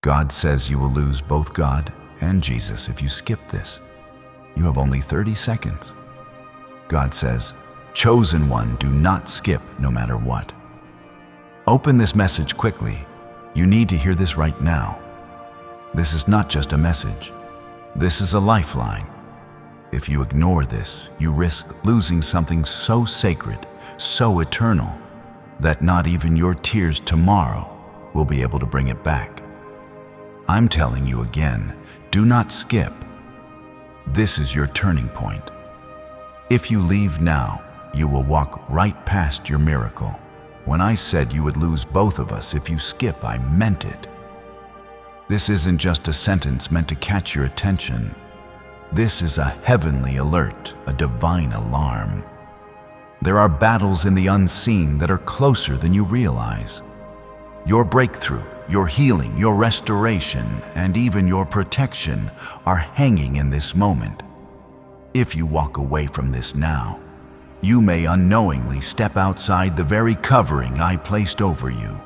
God says you will lose both God and Jesus if you skip this. You have only 30 seconds. God says, chosen one, do not skip no matter what. Open this message quickly. You need to hear this right now. This is not just a message. This is a lifeline. If you ignore this, you risk losing something so sacred, so eternal, that not even your tears tomorrow will be able to bring it back. I'm telling you again, do not skip. This is your turning point. If you leave now, you will walk right past your miracle. When I said you would lose both of us if you skip, I meant it. This isn't just a sentence meant to catch your attention. This is a heavenly alert, a divine alarm. There are battles in the unseen that are closer than you realize. Your breakthrough, your healing, your restoration, and even your protection are hanging in this moment. If you walk away from this now, you may unknowingly step outside the very covering I placed over you.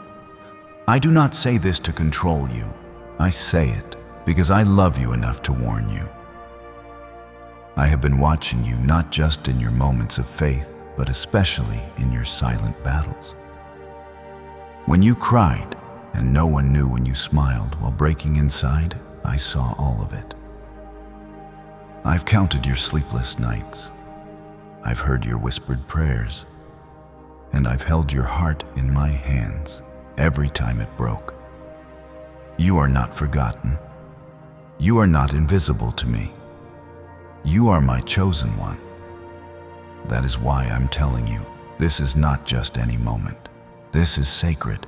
I do not say this to control you. I say it because I love you enough to warn you. I have been watching you not just in your moments of faith, but especially in your silent battles. When you cried and no one knew when you smiled while breaking inside, I saw all of it. I've counted your sleepless nights. I've heard your whispered prayers, and I've held your heart in my hands every time it broke. You are not forgotten. You are not invisible to me. You are my chosen one. That is why I'm telling you, this is not just any moment. This is sacred.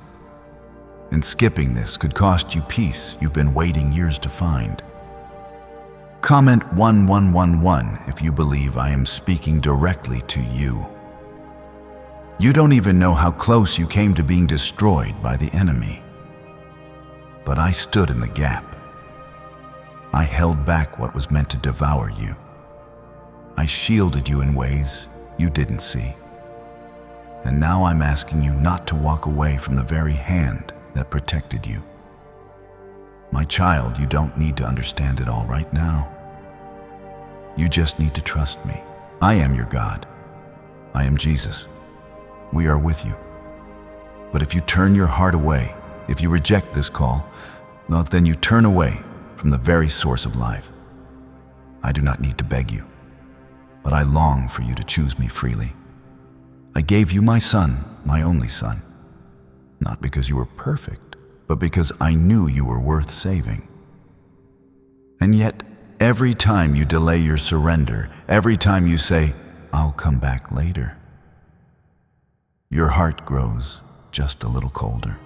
And skipping this could cost you peace you've been waiting years to find. Comment 1111 if you believe I am speaking directly to you. You don't even know how close you came to being destroyed by the enemy. But I stood in the gap. I held back what was meant to devour you. I shielded you in ways you didn't see. And now I'm asking you not to walk away from the very hand that protected you. My child, you don't need to understand it all right now. You just need to trust me. I am your God. I am Jesus. We are with you. But if you turn your heart away, if you reject this call, well, then you turn away from the very source of life. I do not need to beg you, but I long for you to choose me freely. I gave you my son, my only son, not because you were perfect, but because I knew you were worth saving. And yet, every time you delay your surrender, every time you say, I'll come back later, your heart grows just a little colder.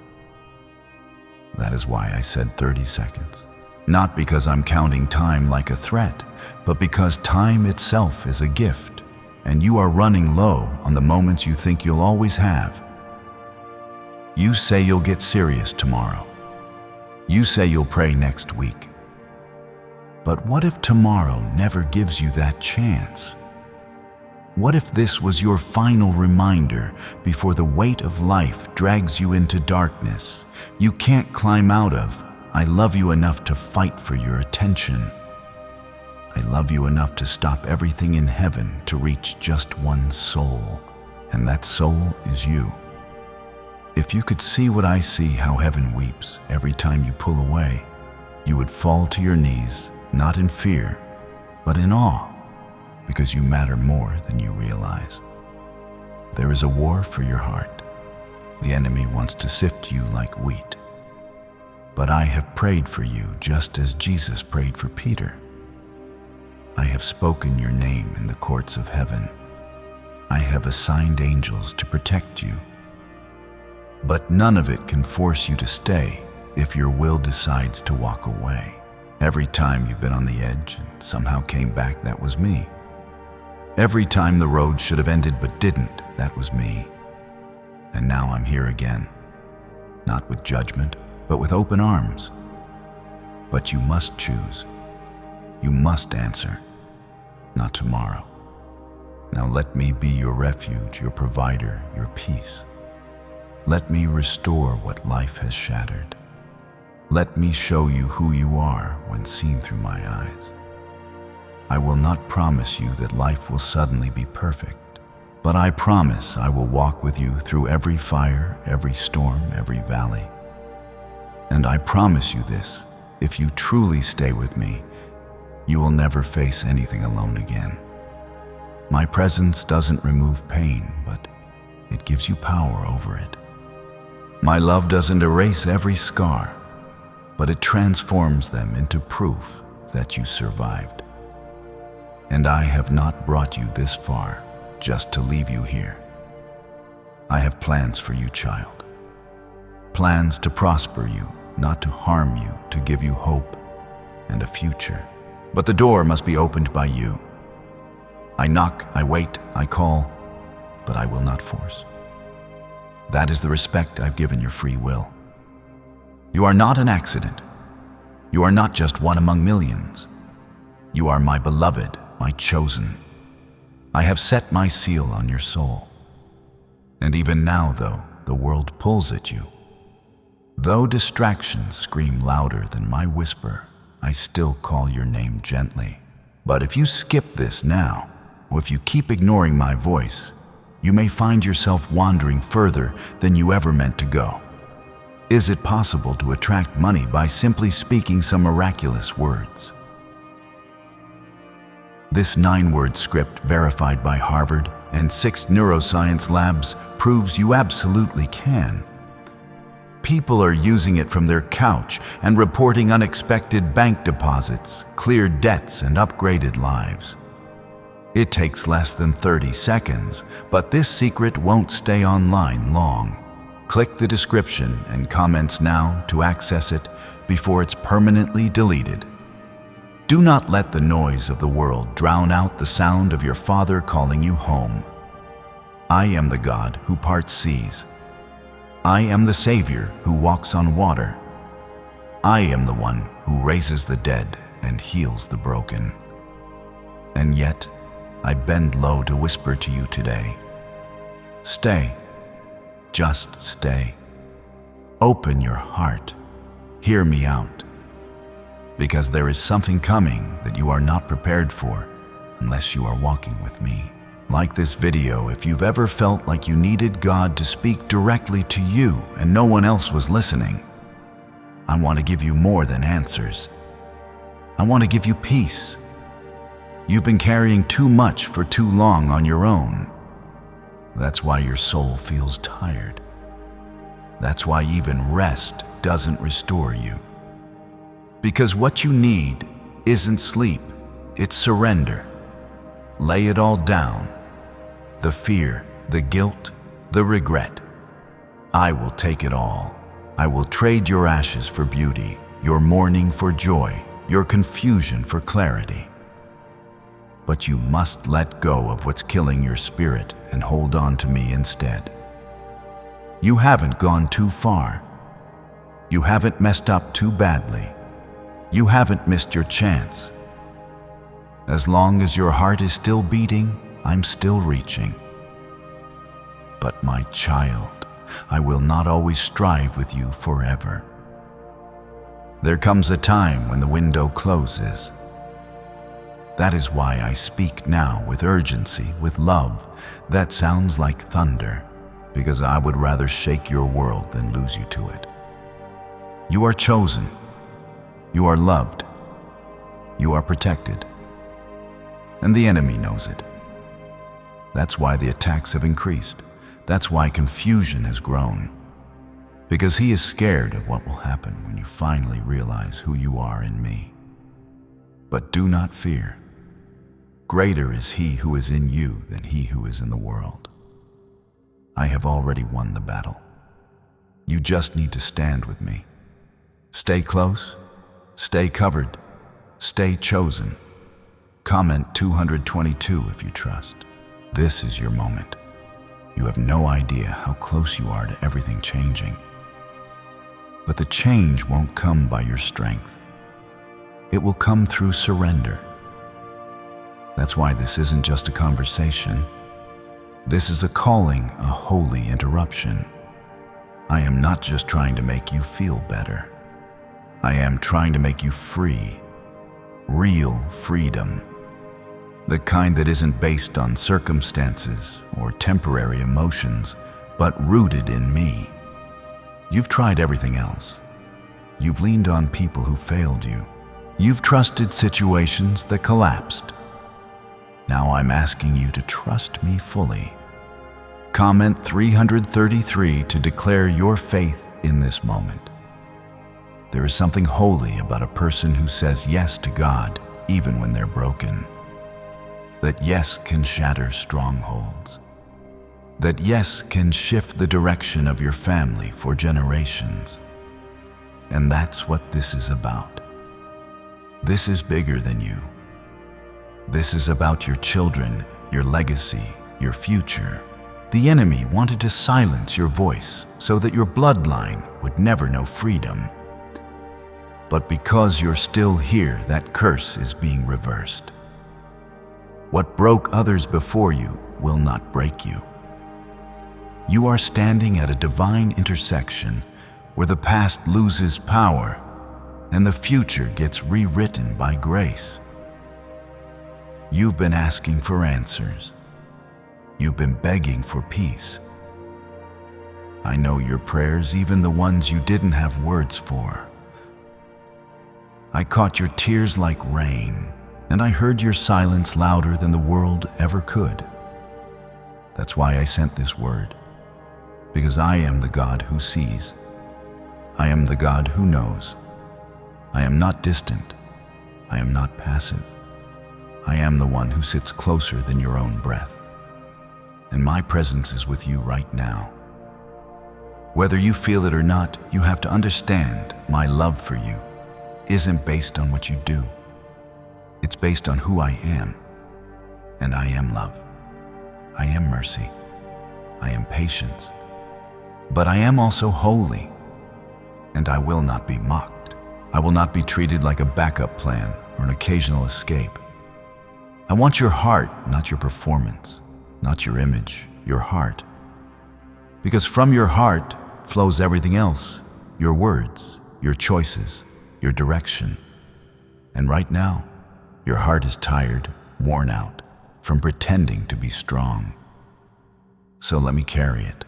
That is why I said 30 seconds. Not because I'm counting time like a threat, but because time itself is a gift, and you are running low on the moments you think you'll always have. You say you'll get serious tomorrow. You say you'll pray next week. But what if tomorrow never gives you that chance? What if this was your final reminder before the weight of life drags you into darkness you can't climb out of? I love you enough to fight for your attention. I love you enough to stop everything in heaven to reach just one soul, and that soul is you. If you could see what I see, how heaven weeps every time you pull away, you would fall to your knees, not in fear, but in awe, because you matter more than you realize. There is a war for your heart. The enemy wants to sift you like wheat. But I have prayed for you just as Jesus prayed for Peter. I have spoken your name in the courts of heaven. I have assigned angels to protect you. But none of it can force you to stay if your will decides to walk away. Every time you've been on the edge and somehow came back, that was me. Every time the road should have ended but didn't, that was me. And now I'm here again, not with judgment, but with open arms. But you must choose. You must answer, not tomorrow. Now let me be your refuge, your provider, your peace. Let me restore what life has shattered. Let me show you who you are when seen through my eyes. I will not promise you that life will suddenly be perfect, but I promise I will walk with you through every fire, every storm, every valley. And I promise you this, if you truly stay with me, you will never face anything alone again. My presence doesn't remove pain, but it gives you power over it. My love doesn't erase every scar, but it transforms them into proof that you survived. And I have not brought you this far just to leave you here. I have plans for you, child. Plans to prosper you, not to harm you, to give you hope and a future. But the door must be opened by you. I knock, I wait, I call, but I will not force. That is the respect I've given your free will. You are not an accident. You are not just one among millions. You are my beloved, my chosen. I have set my seal on your soul. And even now, though the world pulls at you, though distractions scream louder than my whisper, I still call your name gently. But if you skip this now, or if you keep ignoring my voice, you may find yourself wandering further than you ever meant to go. Is it possible to attract money by simply speaking some miraculous words? This 9-word script, verified by Harvard and 6 neuroscience labs, proves you absolutely can. People are using it from their couch and reporting unexpected bank deposits, cleared debts, and upgraded lives. It takes less than 30 seconds, but this secret won't stay online long. Click the description and comments now to access it before it's permanently deleted. Do not let the noise of the world drown out the sound of your Father calling you home. I am the God who parts seas. I am the Savior who walks on water. I am the one who raises the dead and heals the broken. And yet, I bend low to whisper to you today. Stay. Just stay. Open your heart. Hear me out. Because there is something coming that you are not prepared for unless you are walking with me. Like this video if you've ever felt like you needed God to speak directly to you and no one else was listening. I want to give you more than answers. I want to give you peace. You've been carrying too much for too long on your own. That's why your soul feels tired. That's why even rest doesn't restore you. Because what you need isn't sleep, it's surrender. Lay it all down. The fear, the guilt, the regret. I will take it all. I will trade your ashes for beauty, your mourning for joy, your confusion for clarity. But you must let go of what's killing your spirit and hold on to me instead. You haven't gone too far. You haven't messed up too badly. You haven't missed your chance. As long as your heart is still beating, I'm still reaching. But my child, I will not always strive with you forever. There comes a time when the window closes. That is why I speak now with urgency, with love. That sounds like thunder, because I would rather shake your world than lose you to it. You are chosen. You are loved. You are protected. And the enemy knows it. That's why the attacks have increased. That's why confusion has grown. Because he is scared of what will happen when you finally realize who you are in me. But do not fear. Greater is he who is in you than he who is in the world. I have already won the battle. You just need to stand with me. Stay close, stay covered, stay chosen. Comment 222 if you trust. This is your moment. You have no idea how close you are to everything changing. But the change won't come by your strength. It will come through surrender. That's why this isn't just a conversation. This is a calling, a holy interruption. I am not just trying to make you feel better. I am trying to make you free. Real freedom. The kind that isn't based on circumstances or temporary emotions, but rooted in me. You've tried everything else. You've leaned on people who failed you. You've trusted situations that collapsed. Now I'm asking you to trust me fully. Comment 333 to declare your faith in this moment. There is something holy about a person who says yes to God even when they're broken. That yes can shatter strongholds. That yes can shift the direction of your family for generations. And that's what this is about. This is bigger than you. This is about your children, your legacy, your future. The enemy wanted to silence your voice so that your bloodline would never know freedom. But because you're still here, that curse is being reversed. What broke others before you will not break you. You are standing at a divine intersection where the past loses power and the future gets rewritten by grace. You've been asking for answers. You've been begging for peace. I know your prayers, even the ones you didn't have words for. I caught your tears like rain, and I heard your silence louder than the world ever could. That's why I sent this word, because I am the God who sees. I am the God who knows. I am not distant. I am not passive. I am the one who sits closer than your own breath. And my presence is with you right now. Whether you feel it or not, you have to understand my love for you isn't based on what you do. It's based on who I am. And I am love. I am mercy. I am patience. But I am also holy. And I will not be mocked. I will not be treated like a backup plan or an occasional escape. I want your heart, not your performance, not your image, your heart. Because from your heart flows everything else, your words, your choices, your direction. And right now, your heart is tired, worn out from pretending to be strong. So let me carry it.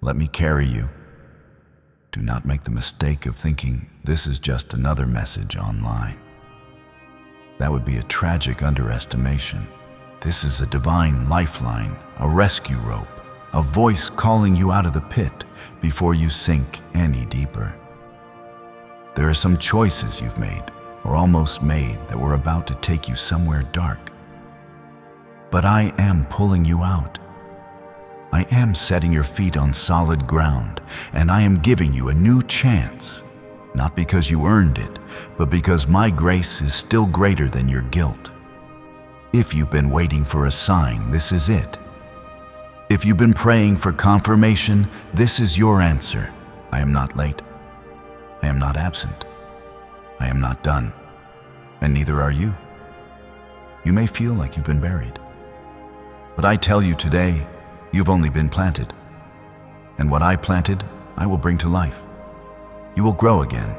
Let me carry you. Do not make the mistake of thinking this is just another message online. That would be a tragic underestimation. This is a divine lifeline, a rescue rope, a voice calling you out of the pit before you sink any deeper. There are some choices you've made, or almost made, that were about to take you somewhere dark. But I am pulling you out. I am setting your feet on solid ground, and I am giving you a new chance, not because you earned it, but because my grace is still greater than your guilt. If you've been waiting for a sign, this is it. If you've been praying for confirmation, this is your answer. I am not late. I am not absent. I am not done. And neither are you. You may feel like you've been buried. But I tell you today, you've only been planted. And what I planted, I will bring to life. You will grow again.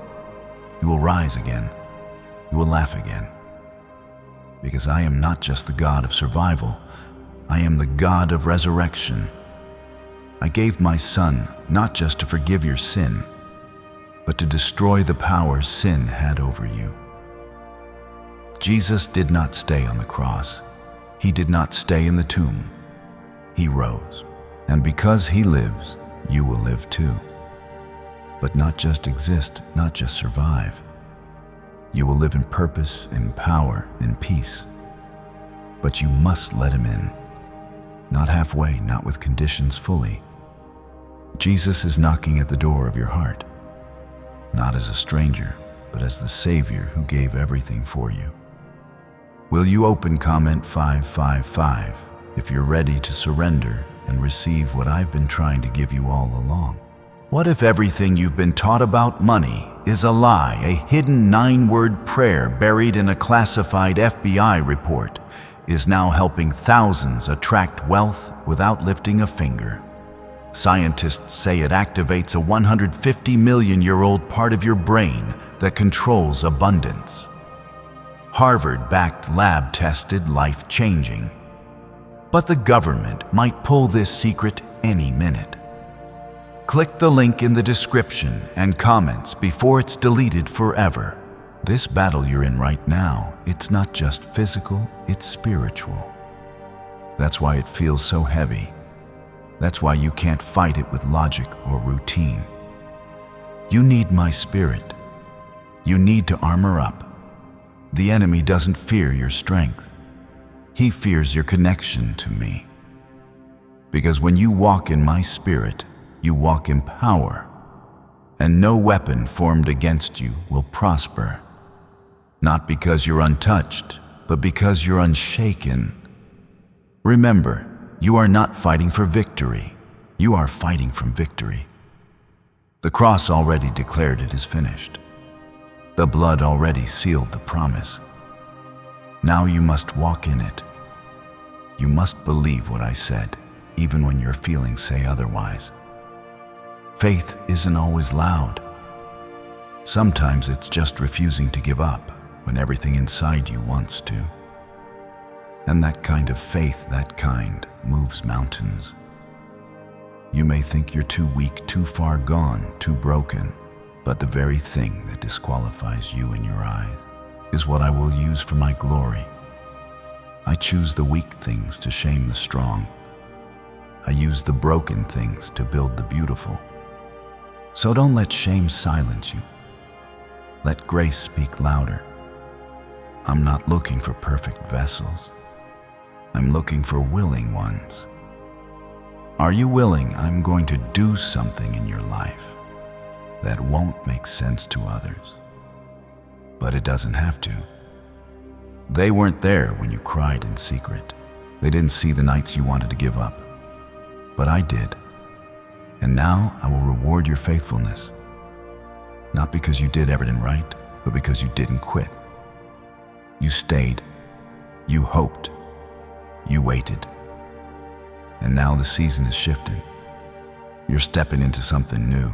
You will rise again. You will laugh again. Because I am not just the God of survival. I am the God of resurrection. I gave my Son not just to forgive your sin, but to destroy the power sin had over you. Jesus did not stay on the cross. He did not stay in the tomb. He rose. And because he lives, you will live too. But not just exist, not just survive. You will live in purpose, in power, in peace. But you must let him in. Not halfway, not with conditions fully. Jesus is knocking at the door of your heart. Not as a stranger, but as the Savior who gave everything for you. Will you open comment 555 if you're ready to surrender and receive what I've been trying to give you all along? What if everything you've been taught about money is a lie, a hidden 9-word prayer buried in a classified FBI report is now helping thousands attract wealth without lifting a finger? Scientists say it activates a 150 million-year-old part of your brain that controls abundance. Harvard-backed, lab-tested, life-changing. But the government might pull this secret any minute. Click the link in the description and comments before it's deleted forever. This battle you're in right now, it's not just physical, it's spiritual. That's why it feels so heavy. That's why you can't fight it with logic or routine. You need my spirit. You need to armor up. The enemy doesn't fear your strength. He fears your connection to me. Because when you walk in my spirit, you walk in power, and no weapon formed against you will prosper. Not because you're untouched, but because you're unshaken. Remember, you are not fighting for victory. You are fighting from victory. The cross already declared it is finished. The blood already sealed the promise. Now you must walk in it. You must believe what I said, even when your feelings say otherwise. Faith isn't always loud. Sometimes it's just refusing to give up when everything inside you wants to. And that kind of faith, moves mountains. You may think you're too weak, too far gone, too broken, but the very thing that disqualifies you in your eyes is what I will use for my glory. I choose the weak things to shame the strong. I use the broken things to build the beautiful. So don't let shame silence you. Let grace speak louder. I'm not looking for perfect vessels. I'm looking for willing ones. Are you willing? I'm going to do something in your life that won't make sense to others. But it doesn't have to. They weren't there when you cried in secret. They didn't see the nights you wanted to give up. But I did. And now I will reward your faithfulness. Not because you did everything right, but because you didn't quit. You stayed. You hoped. You waited. And now the season is shifting. You're stepping into something new.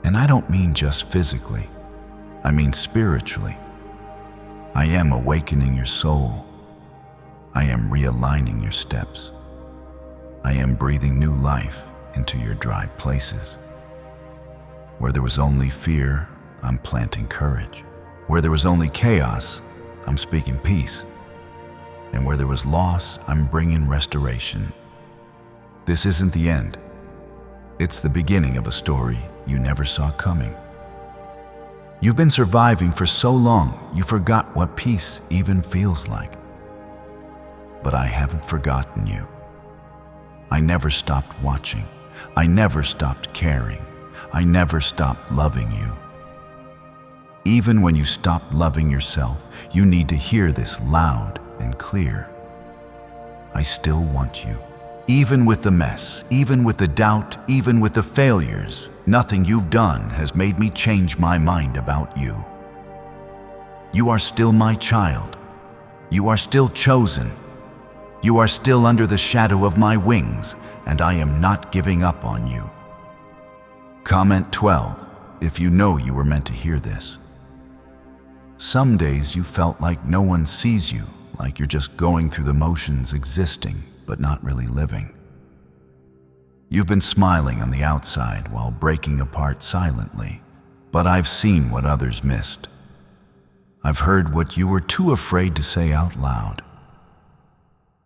And I don't mean just physically. I mean spiritually. I am awakening your soul. I am realigning your steps. I am breathing new life into your dry places. Where there was only fear, I'm planting courage. Where there was only chaos, I'm speaking peace. And where there was loss, I'm bringing restoration. This isn't the end. It's the beginning of a story you never saw coming. You've been surviving for so long, you forgot what peace even feels like. But I haven't forgotten you. I never stopped watching. I never stopped caring. I never stopped loving you. Even when you stopped loving yourself, you need to hear this loud and clear. I still want you. Even with the mess, even with the doubt, even with the failures, nothing you've done has made me change my mind about you. You are still my child. You are still chosen. You are still under the shadow of my wings, and I am not giving up on you. Comment 12 if you know you were meant to hear this. Some days you felt like no one sees you, like you're just going through the motions, existing, but not really living. You've been smiling on the outside while breaking apart silently, but I've seen what others missed. I've heard what you were too afraid to say out loud.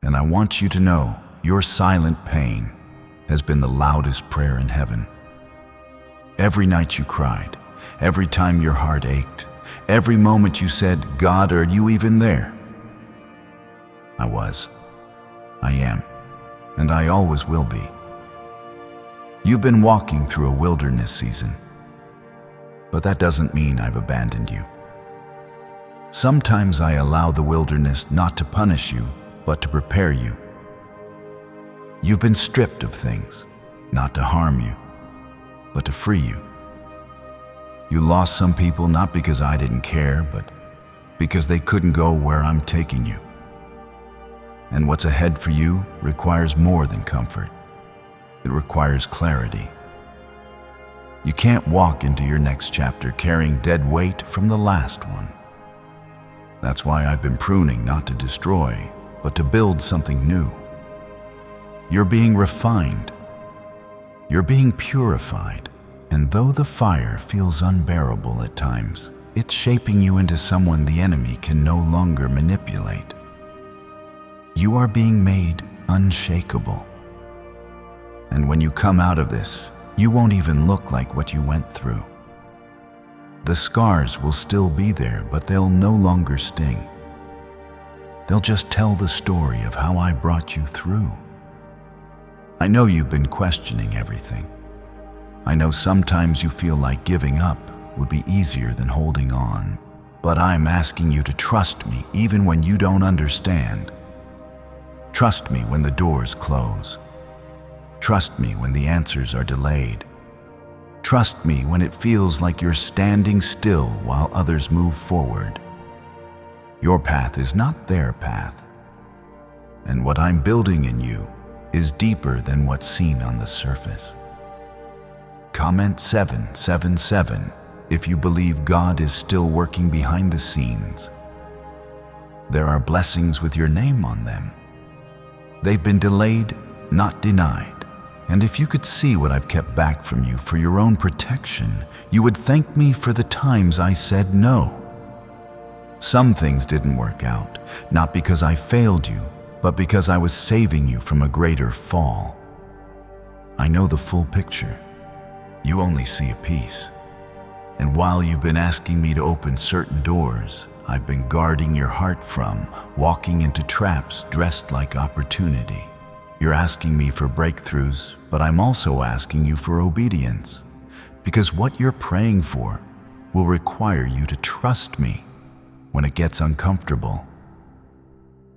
And I want you to know your silent pain has been the loudest prayer in heaven. Every night you cried, every time your heart ached, every moment you said, God, are you even there? I was, I am, and I always will be. You've been walking through a wilderness season, but that doesn't mean I've abandoned you. Sometimes I allow the wilderness not to punish you, but to prepare you. You've been stripped of things, not to harm you, but to free you. You lost some people not because I didn't care, but because they couldn't go where I'm taking you. And what's ahead for you requires more than comfort. It requires clarity. You can't walk into your next chapter carrying dead weight from the last one. That's why I've been pruning, not to destroy, but to build something new. You're being refined. You're being purified. And though the fire feels unbearable at times, it's shaping you into someone the enemy can no longer manipulate. You are being made unshakable. And when you come out of this, you won't even look like what you went through. The scars will still be there, but they'll no longer sting. They'll just tell the story of how I brought you through. I know you've been questioning everything. I know sometimes you feel like giving up would be easier than holding on, but I'm asking you to trust me even when you don't understand. Trust me when the doors close. Trust me when the answers are delayed. Trust me when it feels like you're standing still while others move forward. Your path is not their path, and what I'm building in you is deeper than what's seen on the surface. Comment 777 if you believe God is still working behind the scenes. There are blessings with your name on them. They've been delayed, not denied. And if you could see what I've kept back from you for your own protection, you would thank me for the times I said no. Some things didn't work out, not because I failed you, but because I was saving you from a greater fall. I know the full picture. You only see a piece. And while you've been asking me to open certain doors, I've been guarding your heart from walking into traps dressed like opportunity. You're asking me for breakthroughs, but I'm also asking you for obedience, because what you're praying for will require you to trust me when it gets uncomfortable.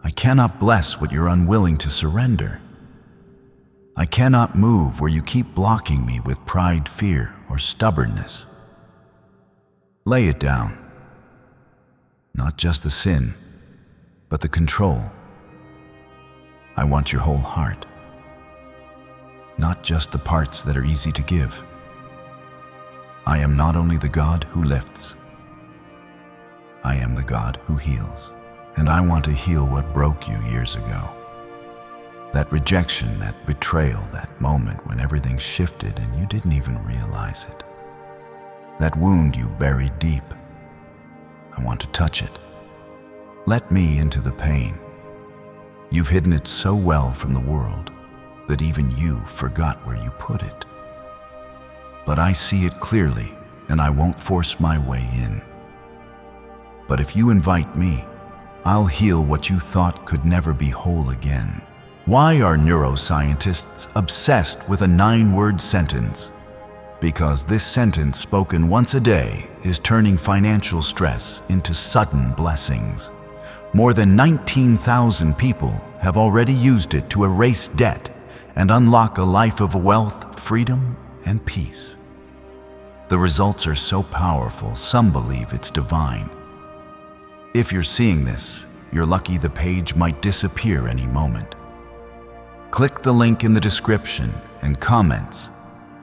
I cannot bless what you're unwilling to surrender. I cannot move where you keep blocking me with pride, fear, or stubbornness. Lay it down. Not just the sin, but the control. I want your whole heart. Not just the parts that are easy to give. I am not only the God who lifts, I am the God who heals. And I want to heal what broke you years ago. That rejection, that betrayal, that moment when everything shifted and you didn't even realize it. That wound you buried deep. I want to touch it. Let me into the pain. You've hidden it so well from the world that even you forgot where you put it. But I see it clearly, and I won't force my way in. But if you invite me, I'll heal what you thought could never be whole again. Why are neuroscientists obsessed with a 9-word sentence? Because this sentence spoken once a day is turning financial stress into sudden blessings. More than 19,000 people have already used it to erase debt and unlock a life of wealth, freedom, and peace. The results are so powerful, some believe it's divine. If you're seeing this, you're lucky the page might disappear any moment. Click the link in the description and comments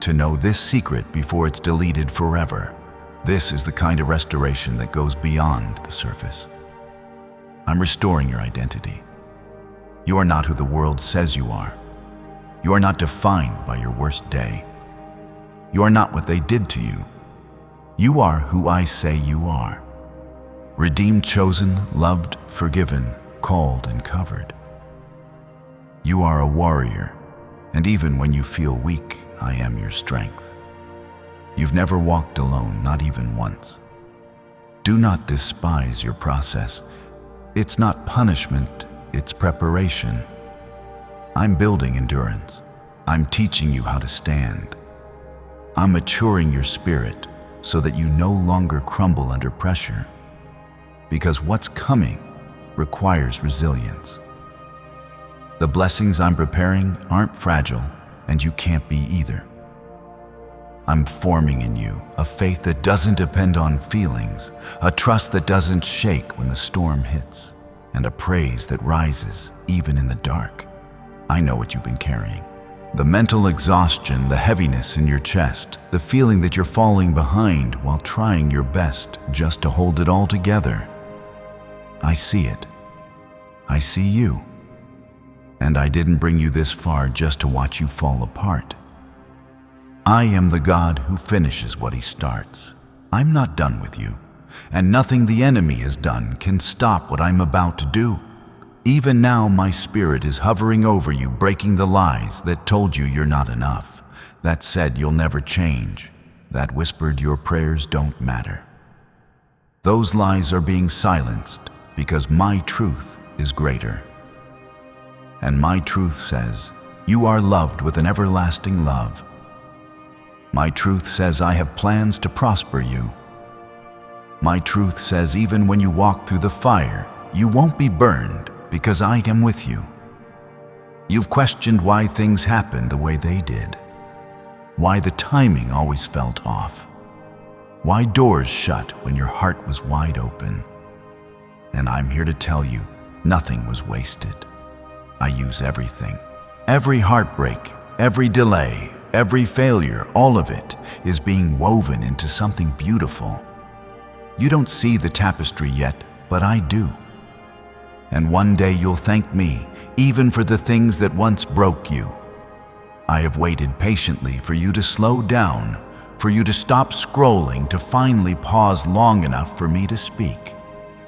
to know this secret before it's deleted forever. This is the kind of restoration that goes beyond the surface. I'm restoring your identity. You are not who the world says you are. You are not defined by your worst day. You are not what they did to you. You are who I say you are. Redeemed, chosen, loved, forgiven, called, and covered. You are a warrior, and even when you feel weak, I am your strength. You've never walked alone, not even once. Do not despise your process. It's not punishment, it's preparation. I'm building endurance. I'm teaching you how to stand. I'm maturing your spirit so that you no longer crumble under pressure. Because what's coming requires resilience. The blessings I'm preparing aren't fragile, and you can't be either. I'm forming in you a faith that doesn't depend on feelings, a trust that doesn't shake when the storm hits, and a praise that rises even in the dark. I know what you've been carrying. The mental exhaustion, the heaviness in your chest, the feeling that you're falling behind while trying your best just to hold it all together. I see it. I see you. And I didn't bring you this far just to watch you fall apart. I am the God who finishes what he starts. I'm not done with you, and nothing the enemy has done can stop what I'm about to do. Even now, my spirit is hovering over you, breaking the lies that told you you're not enough, that said you'll never change, that whispered your prayers don't matter. Those lies are being silenced because my truth is greater. And my truth says, you are loved with an everlasting love. My truth says I have plans to prosper you. My truth says even when you walk through the fire, you won't be burned because I am with you. You've questioned why things happened the way they did, why the timing always felt off, why doors shut when your heart was wide open. And I'm here to tell you, nothing was wasted. I use everything. Every heartbreak, every delay, every failure, all of it is being woven into something beautiful. You don't see the tapestry yet, but I do. And one day you'll thank me, even for the things that once broke you. I have waited patiently for you to slow down, for you to stop scrolling, to finally pause long enough for me to speak.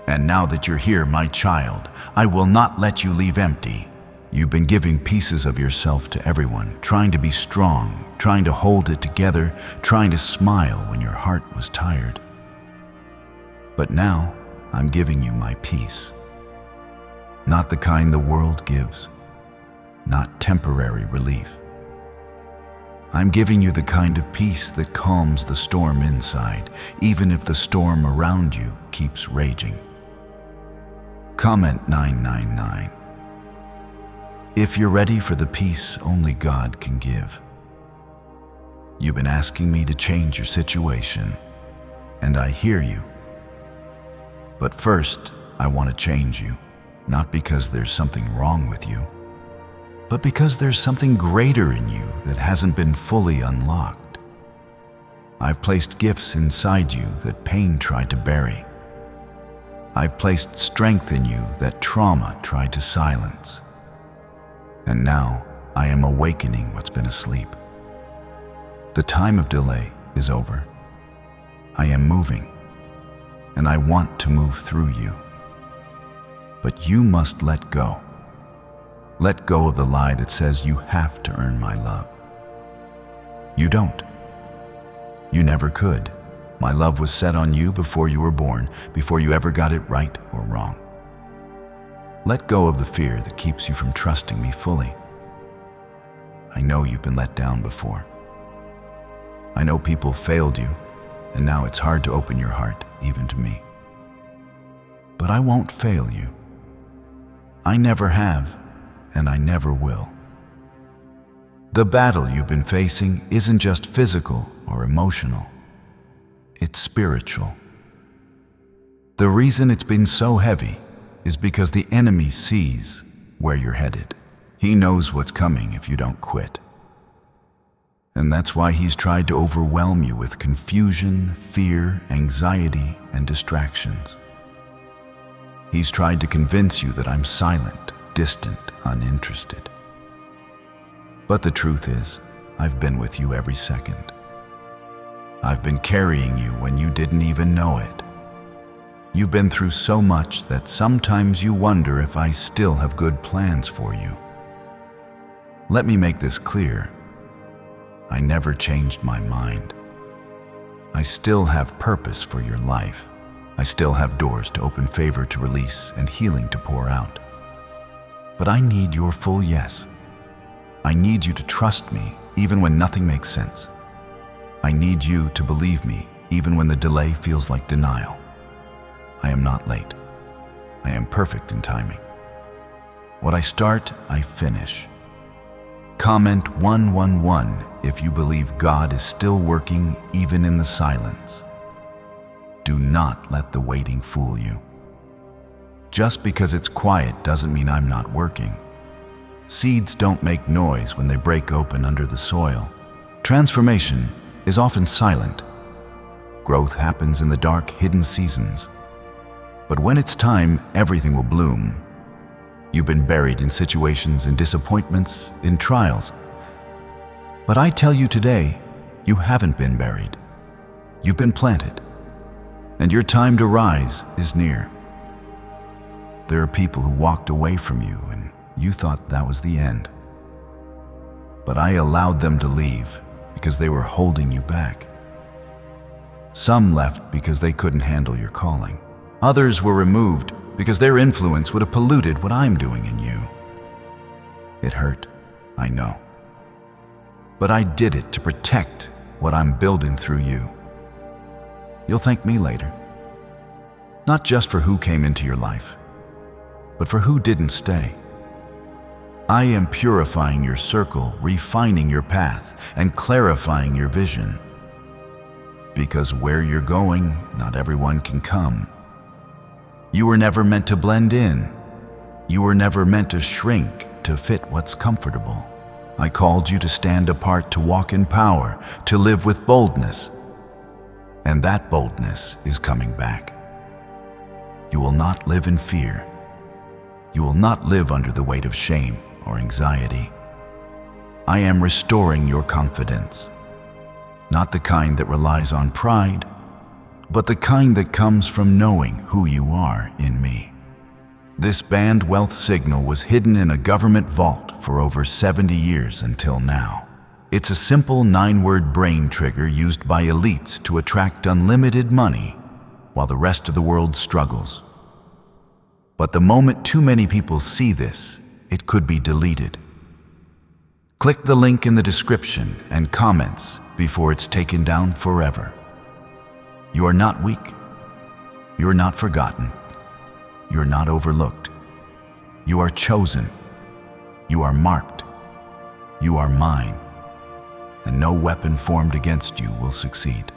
And now that you're here, my child, I will not let you leave empty. You've been giving pieces of yourself to everyone, trying to be strong, trying to hold it together, trying to smile when your heart was tired. But now, I'm giving you my peace. Not the kind the world gives, not temporary relief. I'm giving you the kind of peace that calms the storm inside, even if the storm around you keeps raging. Comment 999. If you're ready for the peace only God can give. You've been asking me to change your situation, and I hear you. But first, I want to change you, not because there's something wrong with you, but because there's something greater in you that hasn't been fully unlocked. I've placed gifts inside you that pain tried to bury. I've placed strength in you that trauma tried to silence. And now I am awakening what's been asleep. The time of delay is over. I am moving, and I want to move through you. But you must let go. Let go of the lie that says you have to earn my love. You don't. You never could. My love was set on you before you were born, before you ever got it right or wrong. Let go of the fear that keeps you from trusting me fully. I know you've been let down before. I know people failed you, and now it's hard to open your heart, even to me. But I won't fail you. I never have, and I never will. The battle you've been facing isn't just physical or emotional. It's spiritual. The reason it's been so heavy is because the enemy sees where you're headed. He knows what's coming if you don't quit. And that's why he's tried to overwhelm you with confusion, fear, anxiety, and distractions. He's tried to convince you that I'm silent, distant, uninterested. But the truth is, I've been with you every second. I've been carrying you when you didn't even know it. You've been through so much that sometimes you wonder if I still have good plans for you. Let me make this clear. I never changed my mind. I still have purpose for your life. I still have doors to open, favor to release, and healing to pour out. But I need your full yes. I need you to trust me even when nothing makes sense. I need you to believe me even when the delay feels like denial. I am not late. I am perfect in timing. What I start, I finish. Comment 111 if you believe God is still working even in the silence. Do not let the waiting fool you. Just because it's quiet doesn't mean I'm not working. Seeds don't make noise when they break open under the soil. Transformation is often silent. Growth happens in the dark, hidden seasons. But when it's time, everything will bloom. You've been buried in situations, in disappointments, in trials. But I tell you today, you haven't been buried. You've been planted. And your time to rise is near. There are people who walked away from you and you thought that was the end. But I allowed them to leave because they were holding you back. Some left because they couldn't handle your calling. Others were removed because their influence would have polluted what I'm doing in you. It hurt, I know. But I did it to protect what I'm building through you. You'll thank me later. Not just for who came into your life, but for who didn't stay. I am purifying your circle, refining your path, and clarifying your vision. Because where you're going, not everyone can come. You were never meant to blend in. You were never meant to shrink to fit what's comfortable. I called you to stand apart, to walk in power, to live with boldness. And that boldness is coming back. You will not live in fear. You will not live under the weight of shame or anxiety. I am restoring your confidence. Not the kind that relies on pride, but the kind that comes from knowing who you are in me. This banned wealth signal was hidden in a government vault for over 70 years until now. It's a simple 9-word brain trigger used by elites to attract unlimited money while the rest of the world struggles. But the moment too many people see this, it could be deleted. Click the link in the description and comments before it's taken down forever. You are not weak. You're not forgotten. You're not overlooked. You are chosen. You are marked. You are mine. And no weapon formed against you will succeed.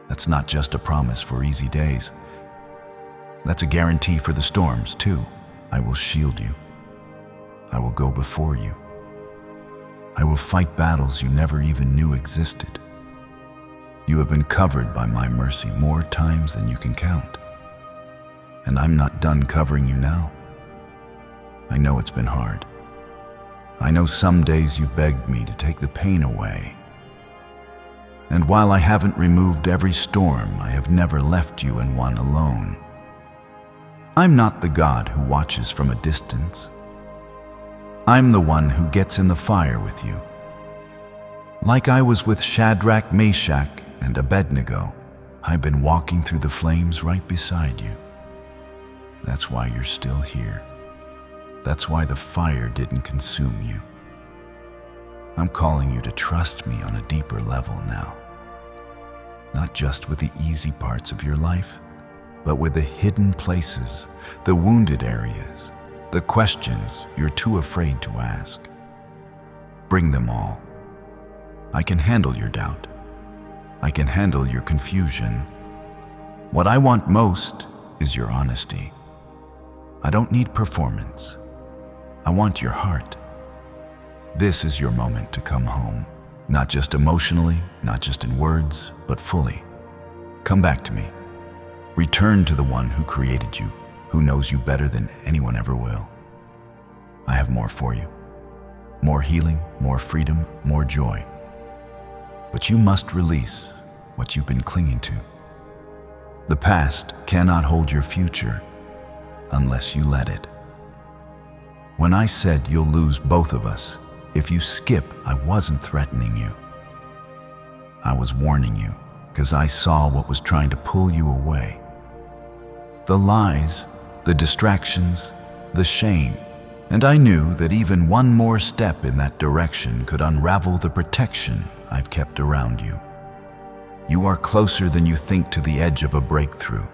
That's not just a promise for easy days. That's a guarantee for the storms, too. I will shield you. I will go before you. I will fight battles you never even knew existed. You have been covered by my mercy more times than you can count. And I'm not done covering you now. I know it's been hard. I know some days you've begged me to take the pain away. And while I haven't removed every storm, I have never left you in one alone. I'm not the God who watches from a distance. I'm the one who gets in the fire with you. Like I was with Shadrach, Meshach, and Abednego, I've been walking through the flames right beside you. That's why you're still here. That's why the fire didn't consume you. I'm calling you to trust me on a deeper level now. Not just with the easy parts of your life, but with the hidden places, the wounded areas, the questions you're too afraid to ask. Bring them all. I can handle your doubt. I can handle your confusion. What I want most is your honesty. I don't need performance. I want your heart. This is your moment to come home. Not just emotionally, not just in words, but fully. Come back to me. Return to the one who created you, who knows you better than anyone ever will. I have more for you. More healing, more freedom, more joy. But you must release what you've been clinging to. The past cannot hold your future unless you let it. When I said you'll lose both of us if you skip, I wasn't threatening you. I was warning you because I saw what was trying to pull you away. The lies, the distractions, the shame, and I knew that even one more step in that direction could unravel the protection I've kept around you. You are closer than you think to the edge of a breakthrough.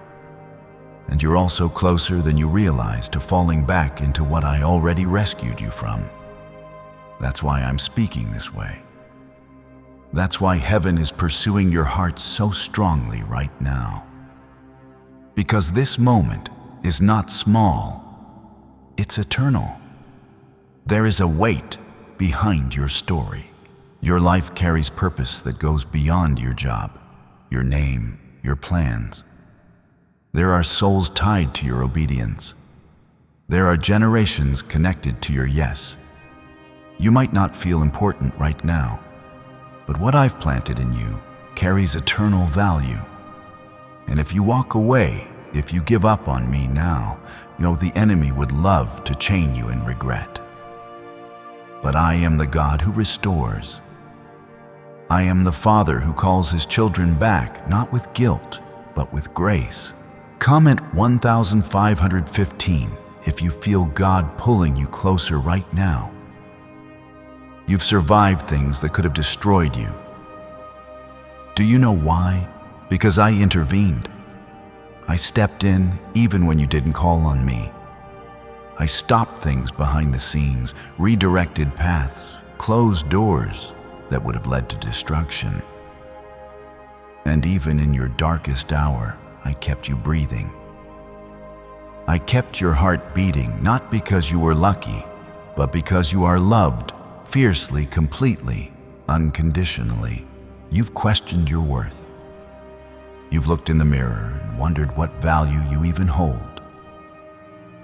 And you're also closer than you realize to falling back into what I already rescued you from. That's why I'm speaking this way. That's why heaven is pursuing your heart so strongly right now. Because this moment is not small, it's eternal. There is a weight behind your story. Your life carries purpose that goes beyond your job, your name, your plans. There are souls tied to your obedience. There are generations connected to your yes. You might not feel important right now, but what I've planted in you carries eternal value. And if you walk away, if you give up on me now, the enemy would love to chain you in regret. But I am the God who restores. I am the Father who calls his children back, not with guilt, but with grace. Comment 1515 if you feel God pulling you closer right now. You've survived things that could have destroyed you. Do you know why? Because I intervened. I stepped in even when you didn't call on me. I stopped things behind the scenes, redirected paths, closed doors that would have led to destruction. And even in your darkest hour, I kept you breathing. I kept your heart beating, not because you were lucky, but because you are loved, fiercely, completely, unconditionally. You've questioned your worth. You've looked in the mirror and wondered what value you even hold.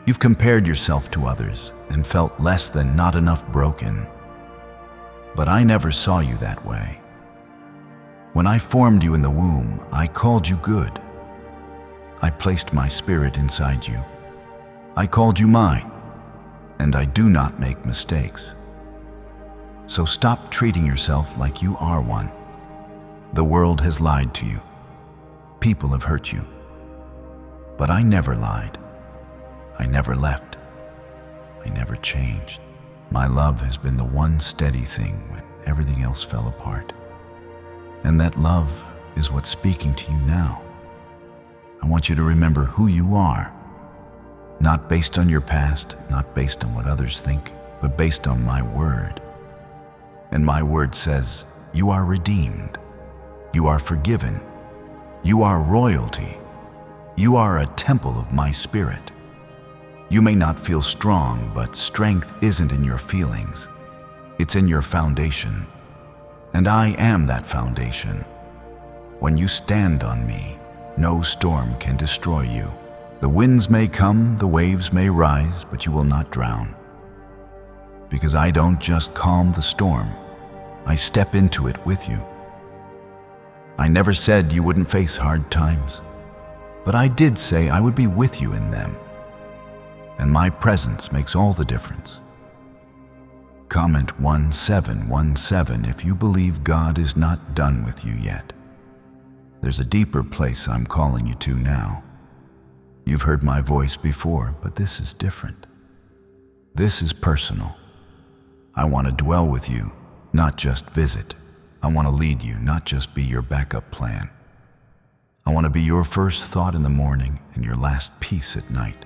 You've compared yourself to others and felt less than, not enough, broken. But I never saw you that way. When I formed you in the womb, I called you good. I placed my spirit inside you. I called you mine, and I do not make mistakes. So stop treating yourself like you are one. The world has lied to you. People have hurt you. But I never lied. I never left. I never changed. My love has been the one steady thing when everything else fell apart. And that love is what's speaking to you now. I want you to remember who you are, not based on your past, not based on what others think, but based on my word. And my word says, you are redeemed. You are forgiven. You are royalty. You are a temple of my spirit. You may not feel strong, but strength isn't in your feelings. It's in your foundation. And I am that foundation. When you stand on me, no storm can destroy you. The winds may come, the waves may rise, but you will not drown. Because I don't just calm the storm, I step into it with you. I never said you wouldn't face hard times, but I did say I would be with you in them. And my presence makes all the difference. Comment 1717 if you believe God is not done with you yet. There's a deeper place I'm calling you to now. You've heard my voice before, but this is different. This is personal. I want to dwell with you, not just visit. I want to lead you, not just be your backup plan. I want to be your first thought in the morning and your last peace at night.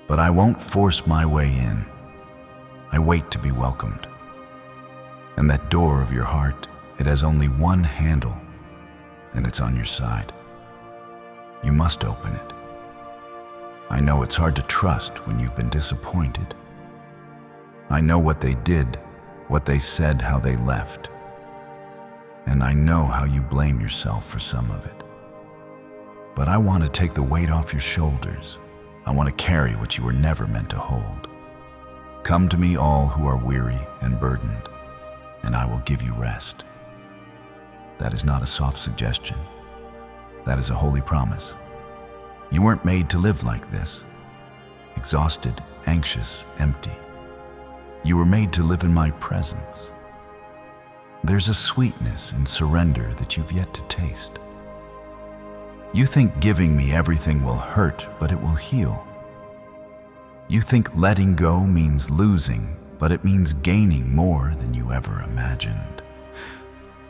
But I won't force my way in. I wait to be welcomed. And that door of your heart, it has only one handle, and it's on your side. You must open it. I know it's hard to trust when you've been disappointed. I know what they did, what they said, how they left. And I know how you blame yourself for some of it. But I want to take the weight off your shoulders. I want to carry what you were never meant to hold. Come to me, all who are weary and burdened, and I will give you rest. That is not a soft suggestion. That is a holy promise. You weren't made to live like this, exhausted, anxious, empty. You were made to live in my presence. There's a sweetness in surrender that you've yet to taste. You think giving me everything will hurt, but it will heal. You think letting go means losing, but it means gaining more than you ever imagined.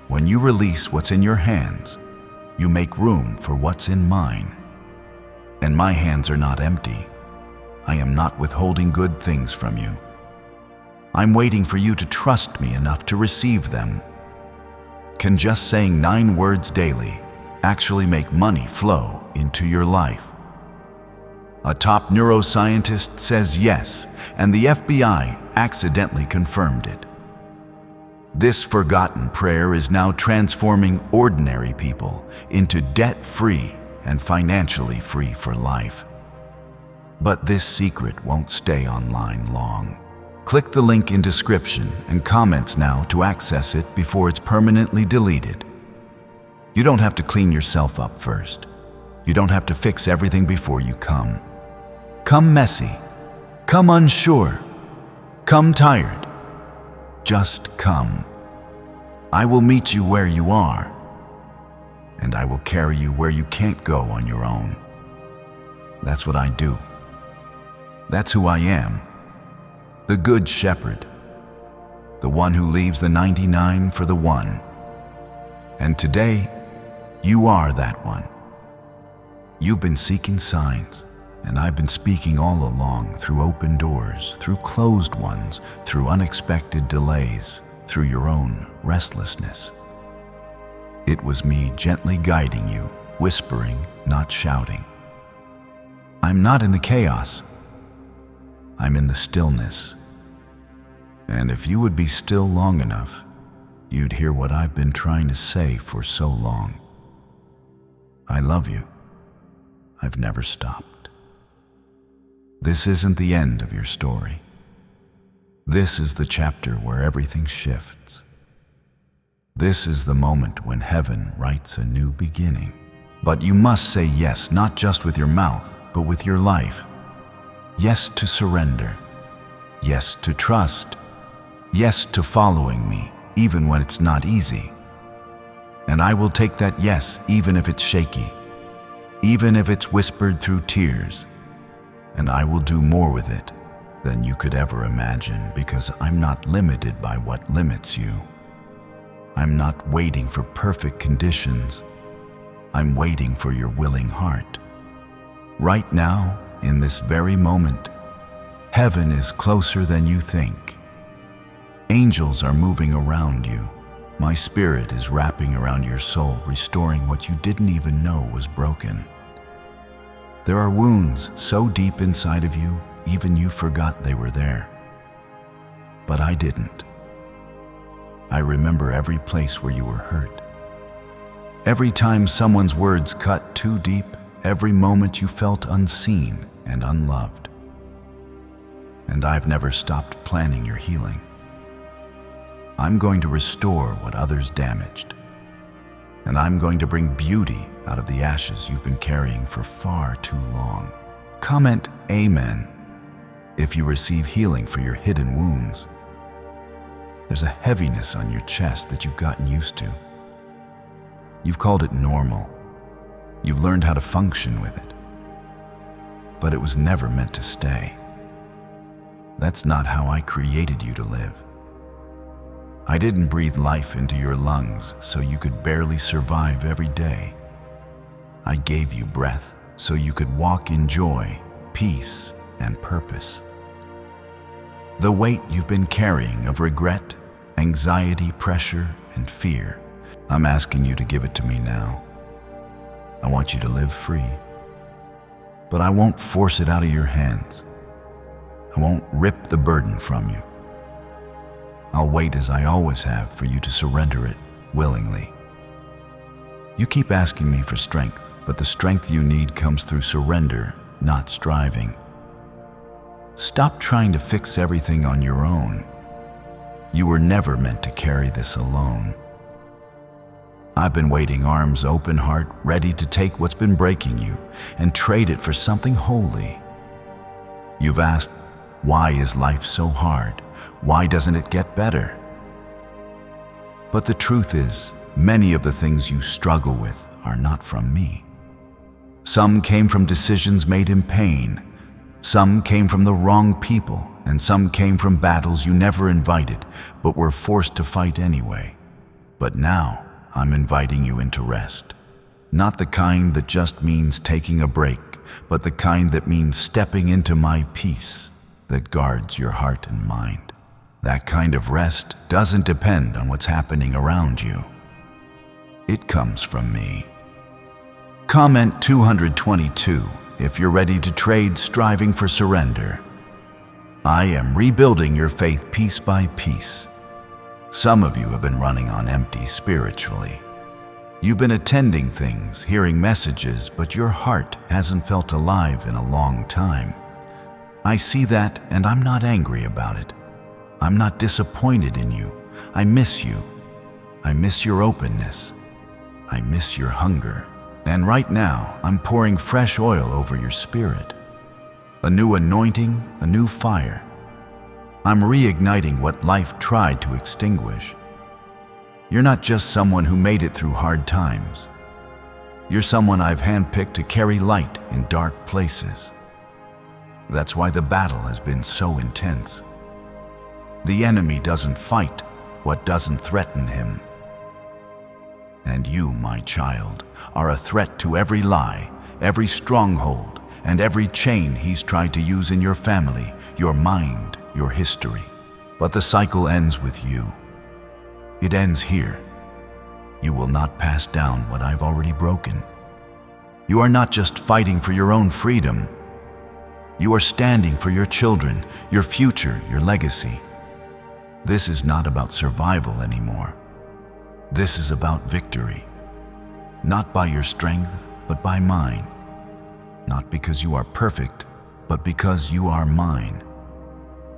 When you release what's in your hands, you make room for what's in mine. And my hands are not empty. I am not withholding good things from you. I'm waiting for you to trust me enough to receive them. Can just saying 9 words daily actually make money flow into your life? A top neuroscientist says yes, and the FBI accidentally confirmed it. This forgotten prayer is now transforming ordinary people into debt-free and financially free for life. But this secret won't stay online long. Click the link in description and comments now to access it before it's permanently deleted. You don't have to clean yourself up first. You don't have to fix everything before you come. Come messy. Come unsure. Come tired. Just come. I will meet you where you are, and I will carry you where you can't go on your own. That's what I do. That's who I am. The Good Shepherd. The one who leaves the 99 for the one. And today, you are that one. You've been seeking signs, and I've been speaking all along through open doors, through closed ones, through unexpected delays, through your own restlessness. It was me gently guiding you, whispering, not shouting. I'm not in the chaos. I'm in the stillness. And if you would be still long enough, you'd hear what I've been trying to say for so long. I love you. I've never stopped. This isn't the end of your story. This is the chapter where everything shifts. This is the moment when heaven writes a new beginning. But you must say yes, not just with your mouth, but with your life. Yes to surrender. Yes to trust. Yes to following me, even when it's not easy. And I will take that yes, even if it's shaky, even if it's whispered through tears. And I will do more with it than you could ever imagine, because I'm not limited by what limits you. I'm not waiting for perfect conditions. I'm waiting for your willing heart. Right now, in this very moment, heaven is closer than you think. Angels are moving around you. My spirit is wrapping around your soul, restoring what you didn't even know was broken. There are wounds so deep inside of you, even you forgot they were there. But I didn't. I remember every place where you were hurt. Every time someone's words cut too deep, every moment you felt unseen and unloved. And I've never stopped planning your healing. I'm going to restore what others damaged. And I'm going to bring beauty out of the ashes you've been carrying for far too long. Comment Amen if you receive healing for your hidden wounds. There's a heaviness on your chest that you've gotten used to. You've called it normal. You've learned how to function with it. But it was never meant to stay. That's not how I created you to live. I didn't breathe life into your lungs so you could barely survive every day. I gave you breath so you could walk in joy, peace, and purpose. The weight you've been carrying of regret, anxiety, pressure, and fear, I'm asking you to give it to me now. I want you to live free. But I won't force it out of your hands. I won't rip the burden from you. I'll wait as I always have for you to surrender it willingly. You keep asking me for strength, but the strength you need comes through surrender, not striving. Stop trying to fix everything on your own. You were never meant to carry this alone. I've been waiting, arms open, heart ready to take what's been breaking you and trade it for something holy. You've asked, why is life so hard? Why doesn't it get better? But the truth is, many of the things you struggle with are not from me. Some came from decisions made in pain. Some came from the wrong people, and some came from battles you never invited, but were forced to fight anyway. But now, I'm inviting you into rest. Not the kind that just means taking a break, but the kind that means stepping into my peace that guards your heart and mind. That kind of rest doesn't depend on what's happening around you. It comes from me. Comment 222 if you're ready to trade striving for surrender. I am rebuilding your faith piece by piece. Some of you have been running on empty spiritually. You've been attending things, hearing messages, but your heart hasn't felt alive in a long time. I see that, and I'm not angry about it. I'm not disappointed in you. I miss you. I miss your openness. I miss your hunger. And right now, I'm pouring fresh oil over your spirit. A new anointing, a new fire. I'm reigniting what life tried to extinguish. You're not just someone who made it through hard times. You're someone I've handpicked to carry light in dark places. That's why the battle has been so intense. The enemy doesn't fight what doesn't threaten him. And you, my child, are a threat to every lie, every stronghold, and every chain he's tried to use in your family, your mind, your history. But the cycle ends with you. It ends here. You will not pass down what I've already broken. You are not just fighting for your own freedom. You are standing for your children, your future, your legacy. This is not about survival anymore. This is about victory. Not by your strength, but by mine. Not because you are perfect, but because you are mine.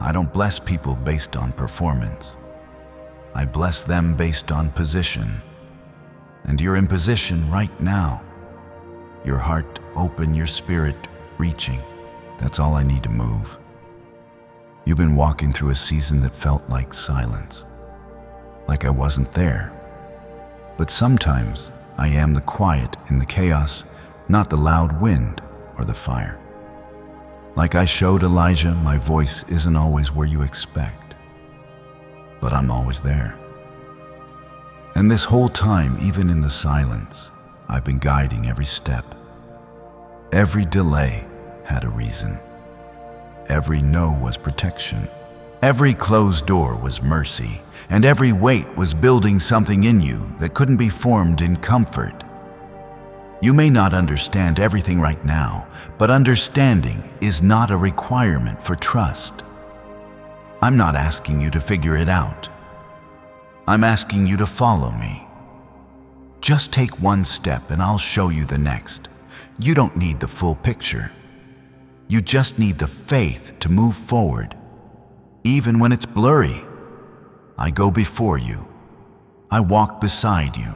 I don't bless people based on performance. I bless them based on position. And you're in position right now. Your heart open, your spirit reaching. That's all I need to move. You've been walking through a season that felt like silence. Like I wasn't there. But sometimes I am the quiet in the chaos, not the loud wind or the fire. Like I showed Elijah, my voice isn't always where you expect. But I'm always there. And this whole time, even in the silence, I've been guiding every step. Every delay had a reason. Every no was protection. Every closed door was mercy, and every weight was building something in you that couldn't be formed in comfort. You may not understand everything right now, but understanding is not a requirement for trust. I'm not asking you to figure it out. I'm asking you to follow me. Just take one step and I'll show you the next. You don't need the full picture. You just need the faith to move forward. Even when it's blurry, I go before you. I walk beside you.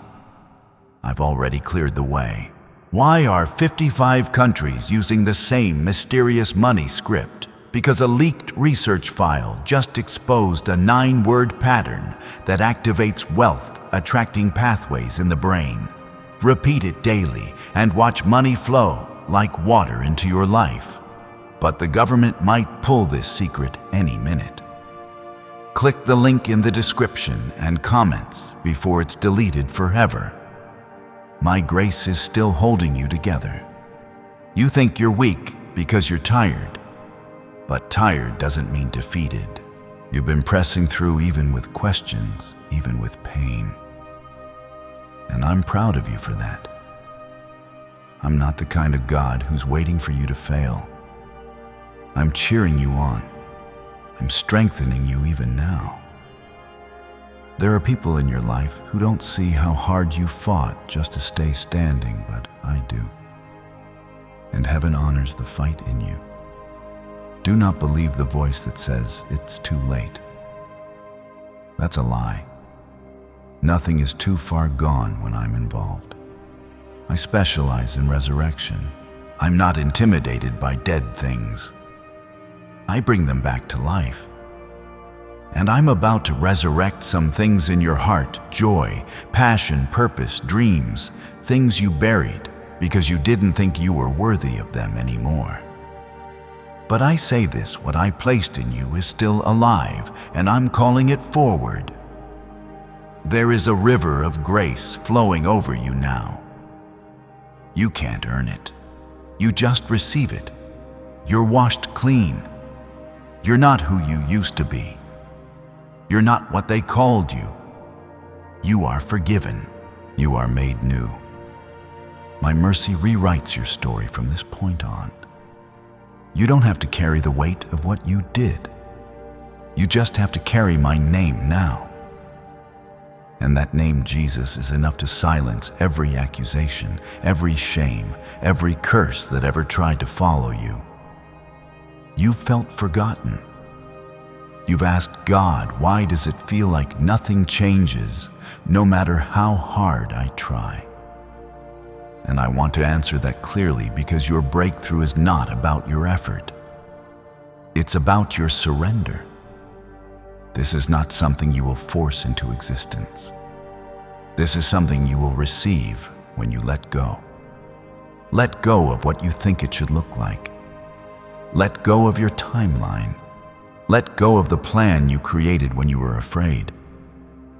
I've already cleared the way. Why are 55 countries using the same mysterious money script? Because a leaked research file just exposed a 9-word pattern that activates wealth attracting pathways in the brain. Repeat it daily and watch money flow like water into your life. But the government might pull this secret any minute. Click the link in the description and comments before it's deleted forever. My grace is still holding you together. You think you're weak because you're tired. But tired doesn't mean defeated. You've been pressing through even with questions, even with pain. And I'm proud of you for that. I'm not the kind of God who's waiting for you to fail. I'm cheering you on. I'm strengthening you even now. There are people in your life who don't see how hard you fought just to stay standing, but I do. And heaven honors the fight in you. Do not believe the voice that says it's too late. That's a lie. Nothing is too far gone when I'm involved. I specialize in resurrection. I'm not intimidated by dead things. I bring them back to life. And I'm about to resurrect some things in your heart: joy, passion, purpose, dreams, things you buried because you didn't think you were worthy of them anymore. But I say this, what I placed in you is still alive, and I'm calling it forward. There is a river of grace flowing over you now. You can't earn it. You just receive it. You're washed clean. You're not who you used to be. You're not what they called you. You are forgiven. You are made new. My mercy rewrites your story from this point on. You don't have to carry the weight of what you did. You just have to carry my name now. And that name, Jesus, is enough to silence every accusation, every shame, every curse that ever tried to follow you. You felt forgotten. You've asked God, why does it feel like nothing changes, no matter how hard I try? And I want to answer that clearly, because your breakthrough is not about your effort. It's about your surrender. This is not something you will force into existence. This is something you will receive when you let go. Let go of what you think it should look like. Let go of your timeline. Let go of the plan you created when you were afraid.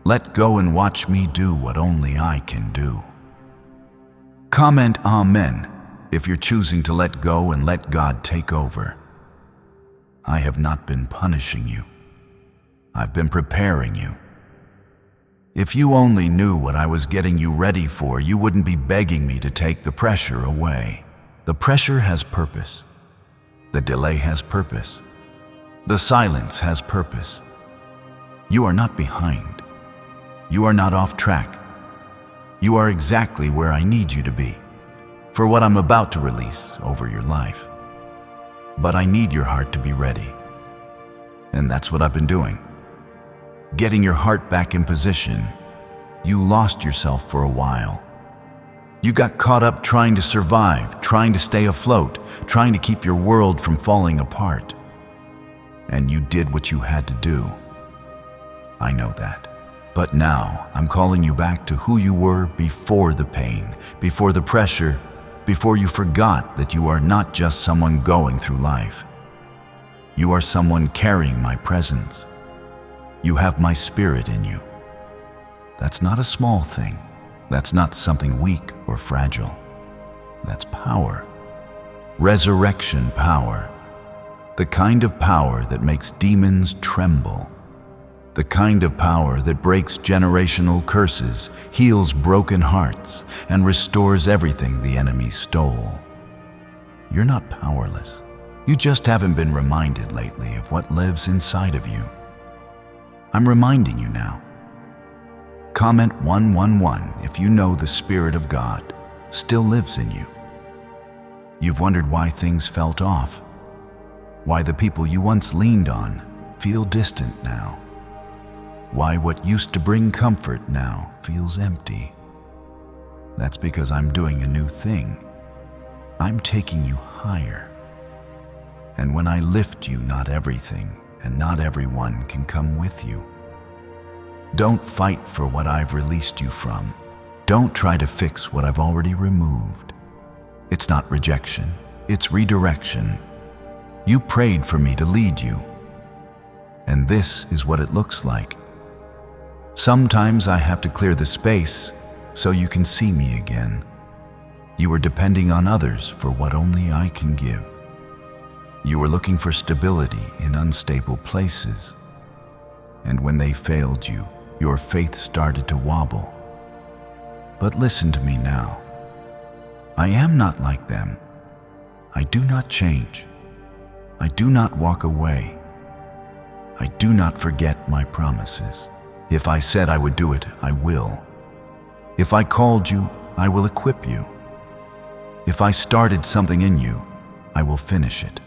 Let go and watch me do what only I can do. Comment Amen if you're choosing to let go and let God take over. I have not been punishing you. I've been preparing you. If you only knew what I was getting you ready for, you wouldn't be begging me to take the pressure away. The pressure has purpose. The delay has purpose. The silence has purpose. You are not behind. You are not off track. You are exactly where I need you to be for what I'm about to release over your life. But I need your heart to be ready. And that's what I've been doing. Getting your heart back in position. You lost yourself for a while. You got caught up trying to survive, trying to stay afloat, trying to keep your world from falling apart. And you did what you had to do. I know that. But now I'm calling you back to who you were before the pain, before the pressure, before you forgot that you are not just someone going through life. You are someone carrying my presence. You have my spirit in you. That's not a small thing. That's not something weak or fragile. That's power. Resurrection power. The kind of power that makes demons tremble. The kind of power that breaks generational curses, heals broken hearts, and restores everything the enemy stole. You're not powerless. You just haven't been reminded lately of what lives inside of you. I'm reminding you now. Comment 111 if you know the Spirit of God still lives in you. You've wondered why things felt off, why the people you once leaned on feel distant now, why what used to bring comfort now feels empty. That's because I'm doing a new thing. I'm taking you higher. And when I lift you, not everything and not everyone can come with you. Don't fight for what I've released you from. Don't try to fix what I've already removed. It's not rejection, it's redirection. You prayed for me to lead you. And this is what it looks like. Sometimes I have to clear the space so you can see me again. You were depending on others for what only I can give. You were looking for stability in unstable places. And when they failed you, your faith started to wobble. But listen to me now. I am not like them. I do not change. I do not walk away. I do not forget my promises. If I said I would do it, I will. If I called you, I will equip you. If I started something in you, I will finish it.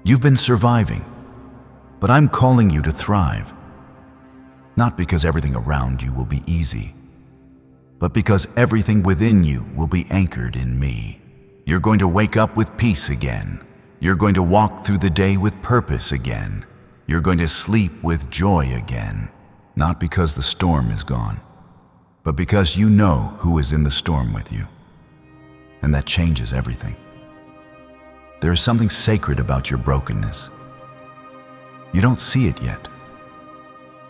You've been surviving, but I'm calling you to thrive. Not because everything around you will be easy, but because everything within you will be anchored in me. You're going to wake up with peace again. You're going to walk through the day with purpose again. You're going to sleep with joy again. Not because the storm is gone, but because you know who is in the storm with you. And that changes everything. There is something sacred about your brokenness. You don't see it yet.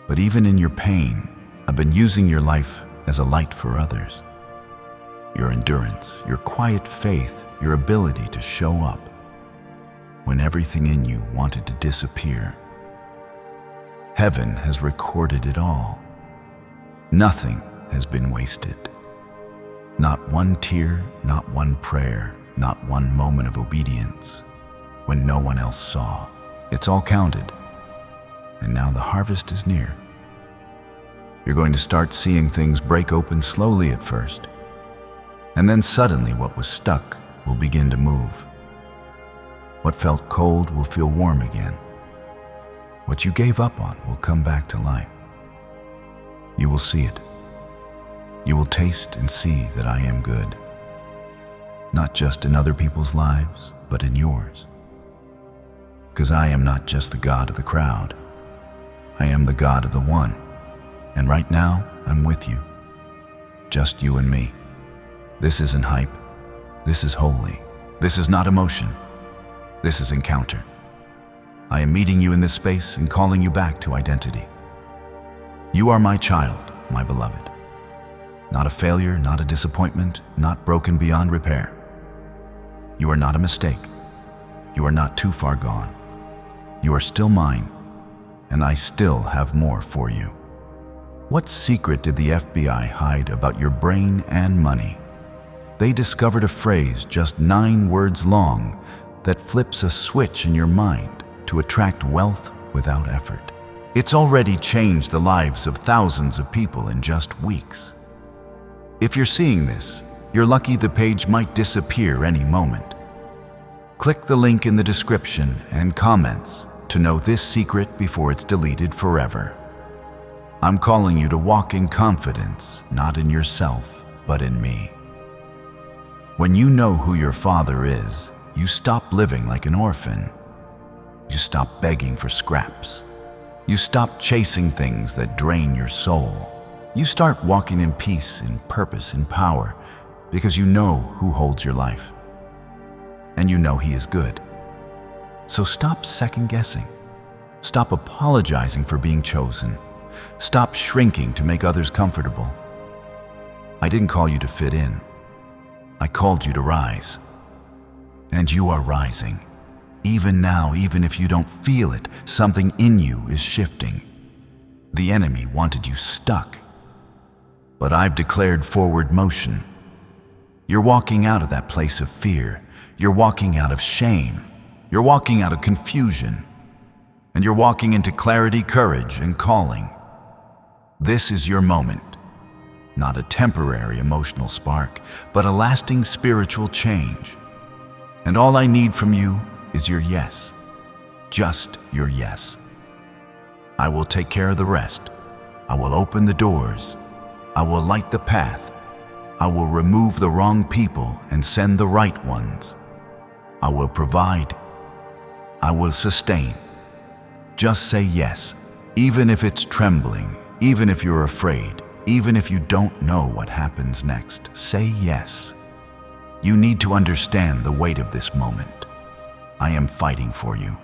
But even in your pain, I've been using your life as a light for others. Your endurance, your quiet faith, your ability to show up when everything in you wanted to disappear. Heaven has recorded it all. Nothing has been wasted. Not one tear, not one prayer, not one moment of obedience when no one else saw. It's all counted. And now the harvest is near. You're going to start seeing things break open slowly at first. And then suddenly what was stuck will begin to move. What felt cold will feel warm again. What you gave up on will come back to life. You will see it. You will taste and see that I am good. Not just in other people's lives, but in yours. Because I am not just the God of the crowd. I am the God of the one. And right now, I'm with you. Just you and me. This isn't hype. This is holy. This is not emotion. This is encounter. I am meeting you in this space and calling you back to identity. You are my child, my beloved. Not a failure, not a disappointment, not broken beyond repair. You are not a mistake. You are not too far gone. You are still mine, and I still have more for you. What secret did the FBI hide about your brain and money? They discovered a phrase just 9 words long that flips a switch in your mind to attract wealth without effort. It's already changed the lives of thousands of people in just weeks. If you're seeing this, you're lucky the page might disappear any moment. Click the link in the description and comments to know this secret before it's deleted forever. I'm calling you to walk in confidence, not in yourself, but in me. When you know who your Father is, you stop living like an orphan. You stop begging for scraps. You stop chasing things that drain your soul. You start walking in peace, in purpose, in power, because you know who holds your life. And you know He is good. So stop second-guessing. Stop apologizing for being chosen. Stop shrinking to make others comfortable. I didn't call you to fit in. I called you to rise. And you are rising. Even now, even if you don't feel it, something in you is shifting. The enemy wanted you stuck. But I've declared forward motion. You're walking out of that place of fear. You're walking out of shame. You're walking out of confusion. And you're walking into clarity, courage, and calling. This is your moment. Not a temporary emotional spark, but a lasting spiritual change. And all I need from you is your yes. Just your yes. I will take care of the rest. I will open the doors. I will light the path. I will remove the wrong people and send the right ones. I will provide. I will sustain. Just say yes, even if it's trembling, even if you're afraid, even if you don't know what happens next. Say yes. You need to understand the weight of this moment. I am fighting for you.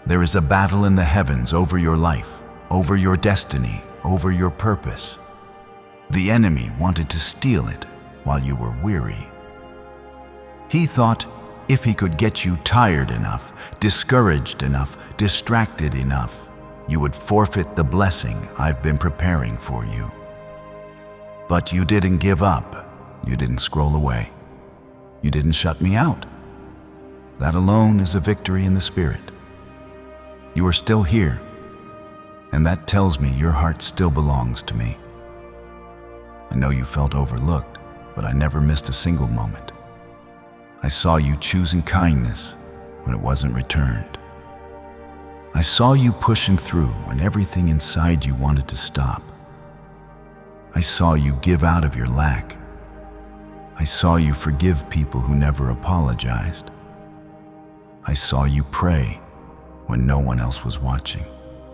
There is a battle in the heavens over your life, over your destiny, over your purpose. The enemy wanted to steal it while you were weary. He thought if he could get you tired enough, discouraged enough, distracted enough, you would forfeit the blessing I've been preparing for you. But you didn't give up. You didn't scroll away. You didn't shut me out. That alone is a victory in the spirit. You are still here, and that tells me your heart still belongs to me. I know you felt overlooked, but I never missed a single moment. I saw you choosing kindness when it wasn't returned. I saw you pushing through when everything inside you wanted to stop. I saw you give out of your lack. I saw you forgive people who never apologized. I saw you pray when no one else was watching.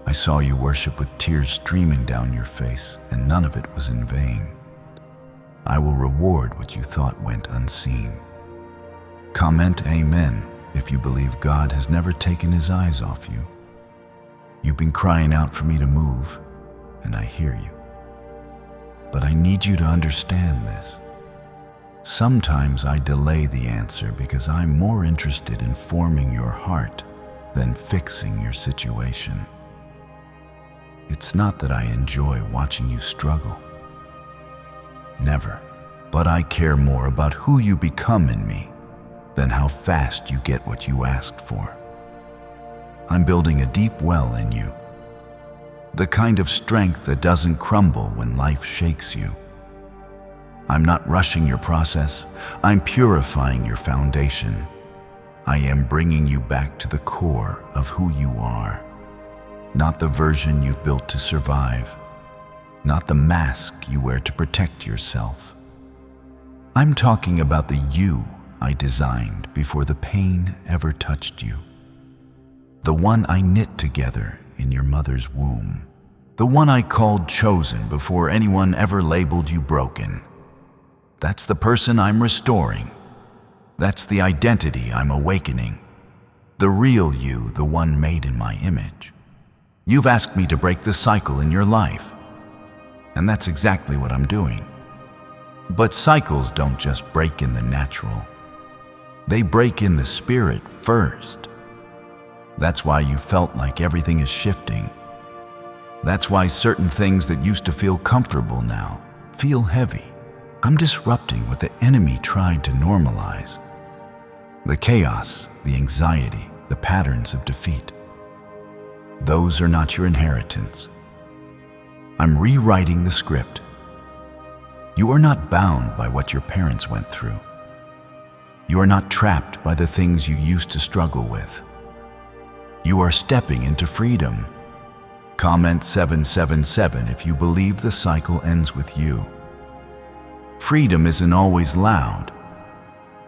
I saw you worship with tears streaming down your face, and none of it was in vain. I will reward what you thought went unseen. Comment amen if you believe God has never taken His eyes off you. You've been crying out for me to move, and I hear you. But I need you to understand this. Sometimes I delay the answer because I'm more interested in forming your heart than fixing your situation. It's not that I enjoy watching you struggle. Never. But I care more about who you become in me than how fast you get what you asked for. I'm building a deep well in you, the kind of strength that doesn't crumble when life shakes you. I'm not rushing your process. I'm purifying your foundation. I am bringing you back to the core of who you are, not the version you've built to survive, not the mask you wear to protect yourself. I'm talking about the you I designed before the pain ever touched you, the one I knit together in your mother's womb, the one I called chosen before anyone ever labeled you broken. That's the person I'm restoring. That's the identity I'm awakening. The real you, the one made in my image. You've asked me to break the cycle in your life, and that's exactly what I'm doing. But cycles don't just break in the natural. They break in the spirit first. That's why you felt like everything is shifting. That's why certain things that used to feel comfortable now feel heavy. I'm disrupting what the enemy tried to normalize. The chaos, the anxiety, the patterns of defeat. Those are not your inheritance. I'm rewriting the script. You are not bound by what your parents went through. You are not trapped by the things you used to struggle with. You are stepping into freedom. Comment 777 if you believe the cycle ends with you. Freedom isn't always loud.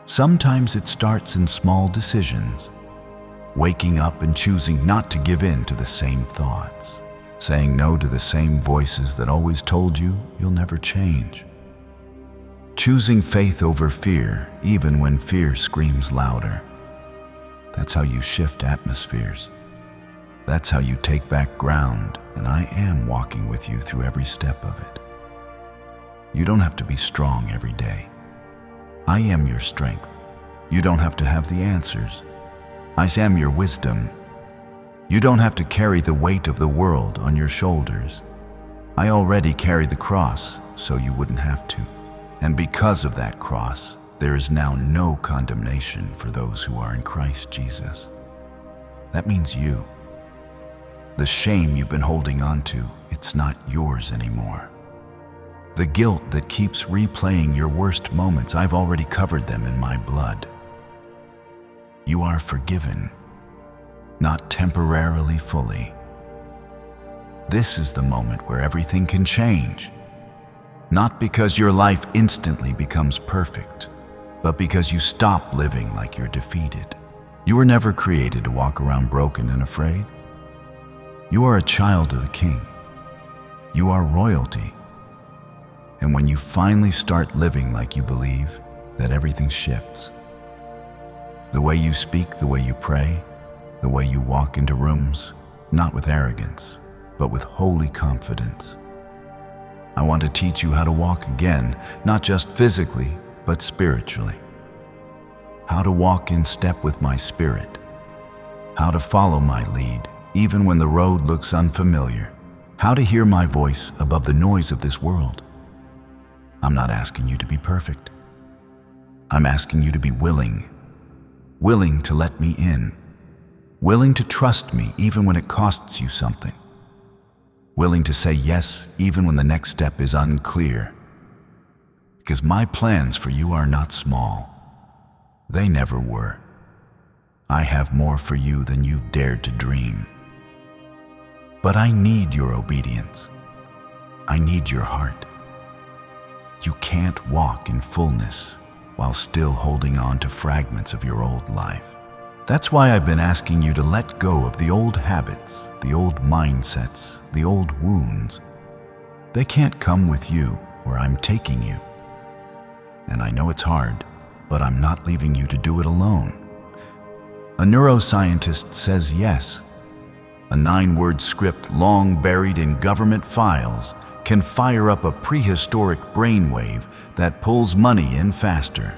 Sometimes it starts in small decisions, waking up and choosing not to give in to the same thoughts, saying no to the same voices that always told you you'll never change, choosing faith over fear even when fear screams louder. That's how you shift atmospheres. That's how you take back ground, and I am walking with you through every step of it. You don't have to be strong every day. I am your strength. You don't have to have the answers. I am your wisdom. You don't have to carry the weight of the world on your shoulders. I already carry the cross, so you wouldn't have to. And because of that cross, there is now no condemnation for those who are in Christ Jesus. That means you. The shame you've been holding on to, it's not yours anymore. The guilt that keeps replaying your worst moments, I've already covered them in my blood. You are forgiven, not temporarily fully. This is the moment where everything can change. Not because your life instantly becomes perfect, but because you stop living like you're defeated. You were never created to walk around broken and afraid. You are a child of the King. You are royalty. And when you finally start living like you believe, that everything shifts. The way you speak, the way you pray, the way you walk into rooms, not with arrogance, but with holy confidence. I want to teach you how to walk again, not just physically, but spiritually. How to walk in step with my spirit. How to follow my lead, even when the road looks unfamiliar. How to hear my voice above the noise of this world. I'm not asking you to be perfect. I'm asking you to be willing to let me in, willing to trust me even when it costs you something, willing to say yes even when the next step is unclear. Because my plans for you are not small. They never were. I have more for you than you've dared to dream. But I need your obedience. I need your heart. You can't walk in fullness while still holding on to fragments of your old life. That's why I've been asking you to let go of the old habits, the old mindsets, the old wounds. They can't come with you where I'm taking you. And I know it's hard, but I'm not leaving you to do it alone. A neuroscientist says yes. A 9-word script long buried in government files can fire up a prehistoric brainwave that pulls money in faster.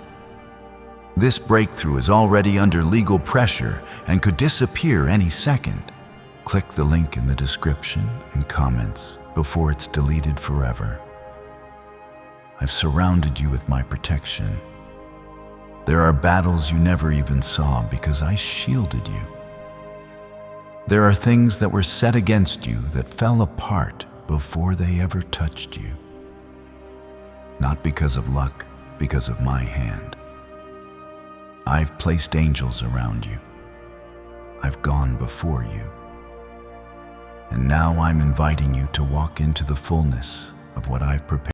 This breakthrough is already under legal pressure and could disappear any second. Click the link in the description and comments before it's deleted forever. I've surrounded you with my protection. There are battles you never even saw because I shielded you. There are things that were set against you that fell apart before they ever touched you. Not because of luck, because of my hand. I've placed angels around you. I've gone before you. And now I'm inviting you to walk into the fullness of what I've prepared.